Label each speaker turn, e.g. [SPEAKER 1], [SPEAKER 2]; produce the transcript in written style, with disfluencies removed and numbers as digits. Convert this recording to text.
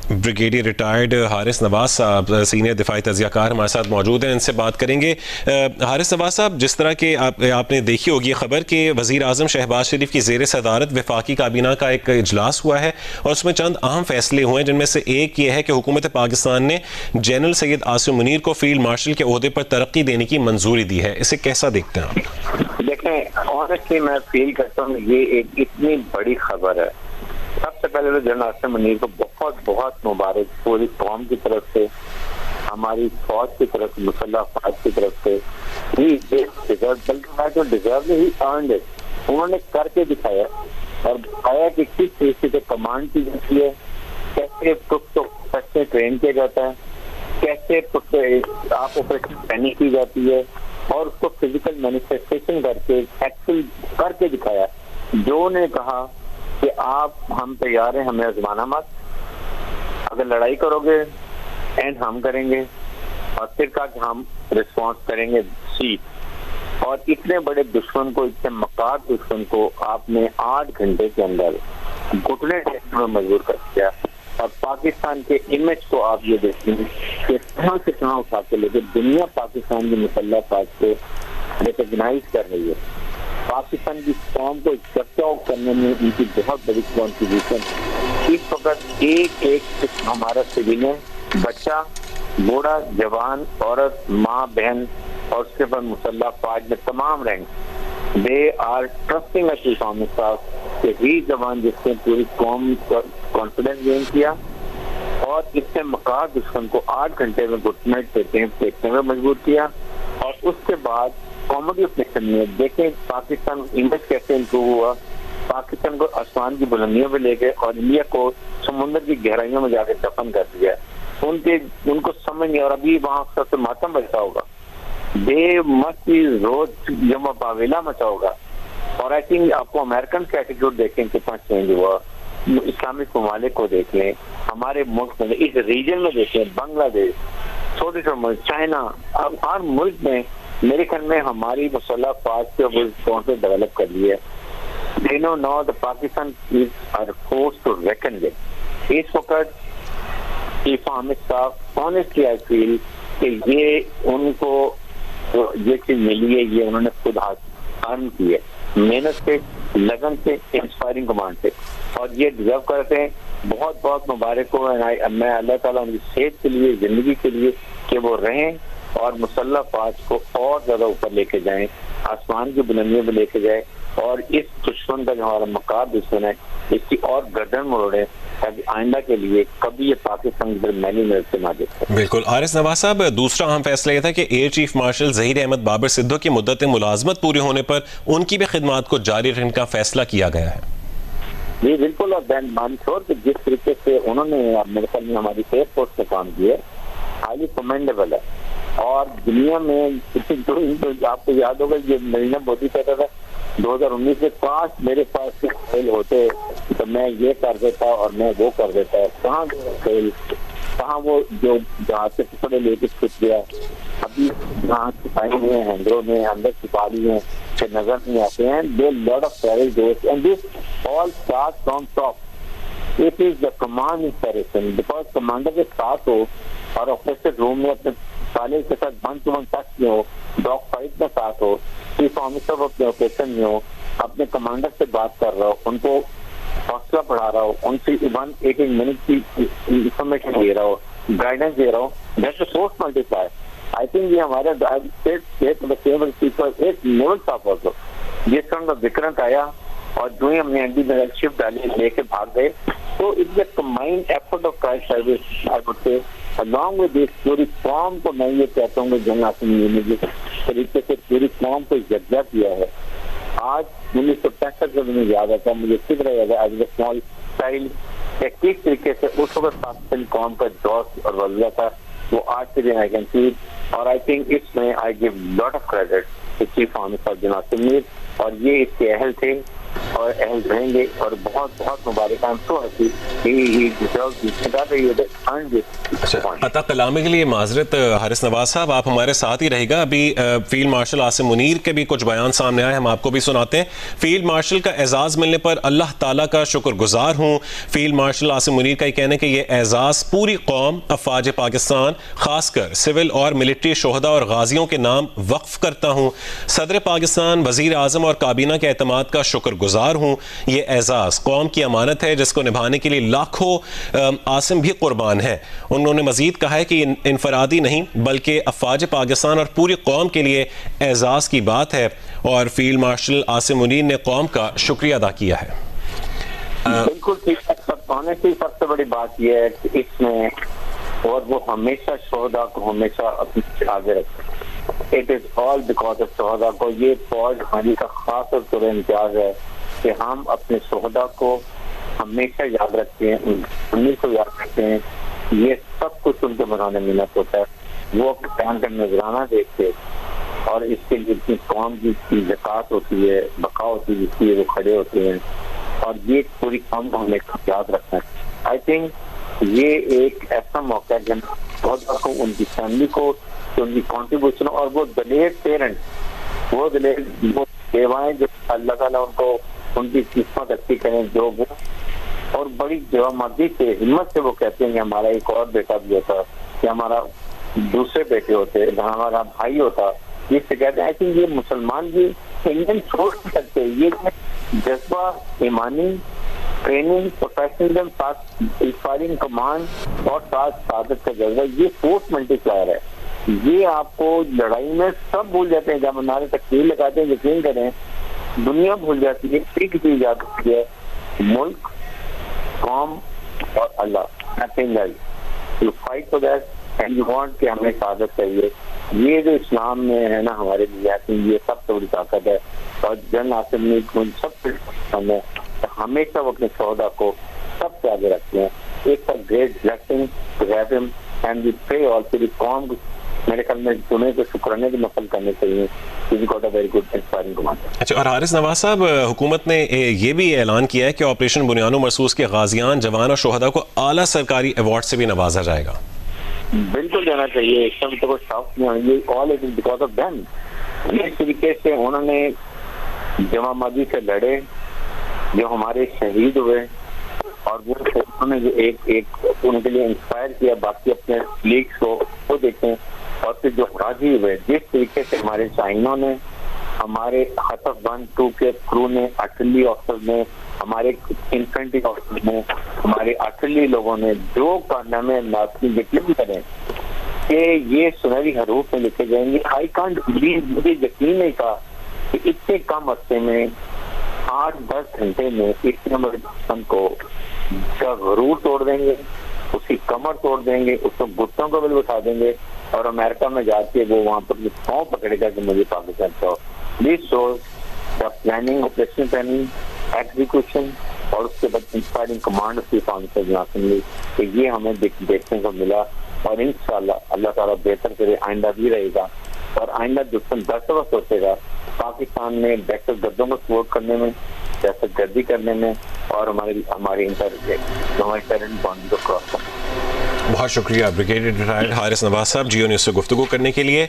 [SPEAKER 1] Brigadier retired Haris نواز صاحب senior دفاعی تجزیہ کار ہمارے ساتھ موجود ہیں، ان سے بات کریں گے۔ حارث نواز صاحب، جس طرح کہ آپ نے دیکھی ہوگی خبر کہ وزیر اعظم شہباز شریف کی زیر صدارت وفاقی کابینہ کا ایک اجلاس ہوا ہے اور اس میں چند اہم فیصلے ہوئے ہیں، جن میں سے ایک یہ ہے کہ حکومت پاکستان نے جنرل سید عاصم منیر کو فیلڈ مارشل کے عہدے پر ترقی دینے کی منظوری دی ہے، اسے کیسا دیکھتے ہیں آپ؟
[SPEAKER 2] دیکھیں، آنیسٹلی میں فیل کرتا ہوں یہ ایک اتنی بڑی خبر ہے۔ سب سے پہلے تو جنرل عاصم منیر کو بہت بہت مبارک پوری قوم کی طرف سے، ہماری فوج کی طرف سے، مسلح افواج کی طرف سے، بلکہ جو ڈیزرو ہی ارنڈ اٹ، انہوں نے کر کے دکھایا اور بتایا کہ کس طریقے سے کمانڈ کی جاتی ہے، کیسے کیسے ٹرین کیا جاتا ہے، کیسے آپ آپریشن پلاننگ کی جاتی ہے، اور اس کو فزیکل مینیفیسٹیشن کر کے ایکچوئل کر کے دکھایا۔ جو نے کہا کہ آپ ہم تیار ہیں، ہمیں آزمانا مت، اگر لڑائی کرو گے اینڈ ہم کریں گے، اور پھر کہا کہ ہم ریسپانس کریں گے سیٹ۔ اور اتنے بڑے دشمن کو، اتنے مکار دشمن کو آپ نے 8 گھنٹے کے اندر گھٹنے ٹیکنے میں مجبور کر دیا، اور پاکستان کے امیج کو آپ یہ دیکھیں کہ کہاں سے کہاں اٹھا کے لے کے دنیا پاکستان کی مسلح افواج کو ریکگنائز کر رہی ہے۔ پاکستان کی قوم کو اکٹھا کرنے میں ان کی بہت بڑی کنٹریبیوشن۔ اس وقت ایک ایک ہمارا سویلین، بچہ، بوڑھا، جوان، عورت، ماں، بہن، اور اس کے بعد مسلح افواج میں تمام رینک، دے آر ٹرسٹنگ اس اسلامی صاحب کہ ہی زبان جس نے پوری قوم کو کانفیڈنس گین کیا اور اس سے مکار دشمن کو 8 گھنٹے میں گھٹنے ٹیکنے میں مجبور کیا۔ اور اس کے بعد کامیڈی آف نیشن میں دیکھیں پاکستان امیج کیسے امپروو ہوا، پاکستان کو آسمان کی بلندیوں پہ لے گئے اور انڈیا کو سمندر کی گہرائیوں میں جا کے دفن کر دیا۔ ان کو سمجھ نہیں، اور ابھی وہاں سب سے ماتم بچتا ہوگا، بے مستی روز یوم پاویلا مچا ہوگا۔ اور آئی تھنک آپ کو امریکن کا ایٹیٹیوڈ دیکھیں کتنا چینج ہوا، اسلامک ممالک کو دیکھ لیں، ہمارے ملک میں اس ریجن میں دیکھیں، بنگلہ دیش، چھوٹے چھوٹے ملک، چائنا، اب ہر ملک میں میرے خیال میں ہماری مسلح افواج کے کون ڈیولپ کر لی ہے۔ They know now that Pakistan is a force to reckon with. اس وقت چیف حامد صاحب honestly I feel کہ یہ ان کو یہ چیز ملی ہے، یہ انہوں نے خود ارن کی ہے، محنت سے، لگن سے، انسپائرنگ کمانڈ سے، اور یہ ڈیزرو کرتے ہیں۔ بہت بہت مبارک ہو، میں اللہ تعالیٰ ان کی صحت کے لیے، زندگی کے لیے کہ وہ رہیں اور مسلح افواج کو اور زیادہ اوپر لے کے جائیں، آسمان کی بلندیوں پہ لے کے جائیں، اور اس دشمن کا جو ہمارا مکار دشمن ہے اس کی اور گردن مروڑے تاکہ آئندہ کے لیے کبھی یہ پاکستان کی میلی مرد سے نہ دیکھے۔
[SPEAKER 1] بالکل حارث نواز صاحب، دوسرا اہم فیصلہ یہ تھا کہ air chief marshal Zaheer Ahmed Babar Sidhu کی مدت ملازمت پوری ہونے پر ان کی بھی خدمات کو جاری رکھنے کا فیصلہ کیا گیا ہے۔
[SPEAKER 2] جی بالکل، اور بین منصور کہ جس طریقے سے انہوں نے میرے خیال میں ہماری ایئر فورس میں کام کیا ہے، ہائیلی کمینڈیبل ہے۔ اور دنیا میں آپ کو یاد ہوگا یہ نریندر مودی کہتا تھا 2019 میں کاش میرے پاس کھیل ہوتے تو میں یہ کر دیتا اور میں وہ کر دیتا، کہاں کھیل، کہاں وہ جو جہاں سے ٹکڑے لے کے چھپ گیا، ابھی جہاں چھپائی ہوئے ہیں ہینڈروں میں، اندر چھپا لی ہیں کہ نظر نہیں آتے ہیں۔ دے لاٹ آف ٹیررسٹ دوست and this all start from top. It is the command inspiration, because commander کے ساتھ ہو اور آپریشن روم میں اپنے سالے کے ساتھ 1-to-1 ٹچ میں ہو، ڈاگ فائٹ میں ساتھ ہو، چیف آفیسر اپنے آپریشن میں ہو، اپنے کمانڈر سے بات کر رہا ہو، ان کو حوصلہ بڑھا رہا ہو، ان سے 1-8 منٹ کی انفارمیشن دے رہا ہو، گائیڈنس دے رہا ہو، that's a force multiplier. I think یہ ہمارے نیول صاحب آلسو جس طرح کا وکرنت آیا اور جو ہی ہم نے اینٹی میرل شپ ڈالی لے کے بھاگ گئے، تو it's a combined effort of crime service I would say along with this پوری قوم کو میں یہ کہتا ہوں کہ جنرل عاصم منیر نے جس طریقے سے پوری قوم کو یکجا کیا ہے۔ آج 1965 میں مجھے یاد آتا ہے، مجھے فکر یاد ہے ایز اے اسمال چائلڈ کہ کس طریقے سے اس وقت پاکستانی قوم کا جوش اور وزلہ تھا، وہ آج کے دن آئی کین سی، اور آئی تھنک اس میں I give lot of credit to chief officer general Asim Munir, اور یہ اس کے اہل تھے اور اہل رہیں گے. اور بہت بہت مبارک. I'm so happy he deserves this.
[SPEAKER 1] عطا کلامے کے لیے معذرت حارث نواز صاحب، آپ ہمارے ساتھ ہی رہے گا. ابھی فیلڈ مارشل عاصم منیر کے بھی کچھ بیان سامنے آئے، ہم آپ کو بھی سناتے ہیں. فیلڈ مارشل کا اعزاز ملنے پر اللہ تعالیٰ کا شکر گزار ہوں. فیلڈ مارشل عاصم منیر کا یہ کہنا ہے کہ یہ اعزاز پوری قوم، افواج پاکستان، خاص کر سول اور ملٹری شہداء اور غازیوں کے نام وقف کرتا ہوں. صدر پاکستان، وزیر اعظم اور کابینہ کے اعتماد کا شکر گزار ہوں. یہ اعزاز قوم کی امانت ہے جس کو نبھانے کے لیے لاکھوں عاصم بھی قربان ہیں. انہوں نے مزید کہا ہے کہ یہ انفرادی نہیں بلکہ افواج پاکستان اور پوری قوم کے لیے اعزاز کی بات ہے. اور فیلڈ مارشل عاصم منیر نے قوم کا شکریہ ادا کیا ہے.
[SPEAKER 2] بالکل ٹھیک ہے. سب سے بڑی بات یہ ہے کہ اس میں اور وہ ہمیشہ شہداء کو ہمیشہ اپنے آگے رکھتے ہیں. It is all because of شہداء کو. یہ فوج ہماری کا خاص اور طور امتیاز ہے کہ ہم اپنے شہداء کو ہمیشہ یاد رکھتے ہیں، ان کو یاد رکھتے ہیں. یہ سب کچھ ان کے بنانے میں محنت ہوتا ہے. وہ اپنے بیان کا نذرانہ دیکھتے اور اس کے لیے اتنی قوم کی زکوٰۃ ہوتی ہے، بقا ہوتی ہے، جس کی وہ کھڑے ہوتے ہیں. اور یہ پوری قوم کو ہمیں یاد رکھنا ہے. آئی تھنک یہ ایک ایسا موقع ہے جن شہداء کو، ان کی فیملی کو، ان کی کنٹریبیوشن اور وہ دلیر پیرنٹ، وہ دلیر وہ بیوائیں جو اللہ تعالیٰ ان کو ان کی قسمت اچھی کریں، جو وہ اور بڑی جوامردی سے، ہمت سے وہ کہتے ہیں کہ ہمارا ایک اور بیٹا بھی ہوتا، کہ ہمارا دوسرے بیٹے ہوتے، ہمارا بھائی ہوتا. یہ سے کہتے ہیں. آئی تھنک یہ مسلمان بھی انڈین چھوڑ نہیں سکتے. یہ جذبہ، ایمانی ٹریننگ، پروفیشنلزم، ساتھ انسپائرنگ کمانڈ اور ساتھ سعادت کا جذبہ، یہ فورس ملٹی پلائر ہے. یہ آپ کو لڑائی میں سب بھول جاتے ہیں. جب ہمارے تکبیر لگاتے ہیں، یقین کریں دنیا بھول جاتی ہے. ایک چیز یاد رکھتی ہے، ملک، قوم اور اللہ. Nothing else. You fight for that and you want کہ ہمیں سعادت چاہیے. یہ جو اسلام میں ہے نا ہمارے لیے، یہ سب سے بڑی طاقت ہے. اور جن عاصم نے سب سے ہمیں ہمیشہ وہ اپنے شہداء کو سب سے آگے رکھتے ہیں. ایک گریٹ بلیسنگ ٹو ہیو ہم اینڈ وی پرے آل فار دی قوم. میرے خیال میں تمہیں کو شکرانے کی نقل کرنے چاہیے.
[SPEAKER 1] اچھا، اور حارث نواز صاحب، حکومت نے یہ بھی اعلان کیا ہے کہ آپریشن بنیان و مرصوص کے غازیان، جوان اور شہداء کو اعلیٰ سرکاری ایوارڈ سے بھی نوازا جائے گا.
[SPEAKER 2] بالکل دینا چاہیے. اس میں تو کوئی شک نہیں. یہ all it is because of them. اس طریقے سے انہوں نے جوامردی سے لڑے، جو ہمارے شہید ہوئے، اور وہ انہوں نے جو ایک ان کے لیے انسپائر کیا. باقی اپنے لیگس کو وہ دیکھیں. اور پھر جو غازی ہوئے، جس طریقے سے ہمارے شاہینوں نے، ہمارے خطف 1-2 کے کرو نے، آرٹلری آفیسر نے، ہمارے انفینٹری آفیسر نے، ہمارے آرٹلری لوگوں نے جو کارنامے ناطقین ڈکلیئر کریں کہ یہ سنہری حروف میں لکھے جائیں گے. I can't believe. مجھے یقین نہیں تھا کہ اتنے کم عرصے میں 8-10 گھنٹے میں اتنے بڑے دشمن کو کا غرور توڑ دیں گے، اس کی کمر توڑ دیں گے، اس کو گھٹنوں کو بھی اٹھا دیں گے. اور امریکہ میں جا کے وہ وہاں پر پاؤں پکڑے گا کہ مجھے پاکستان کا. This shows the planning, operation planning, execution اور اس کے بعد انسپائرنگ کمانڈ کی اسمبلی کہ یہ ہمیں دیکھنے کو ملا. اور انشاءاللہ اللہ تعالیٰ بہتر کرے، آئندہ بھی رہے گا. اور آئندہ دشمن دستور سوچے گا پاکستان میں دہشت گردوں کو سپورٹ کرنے میں، دہشت گردی کرنے میں، اور ہماری ٹیرنٹ باؤنڈری کو کراس کرنے میں.
[SPEAKER 1] بہت شکریہ بریگیڈیئر ریٹائرڈ حارث نواز صاحب جیو نیوز سے گفتگو کرنے کے لیے.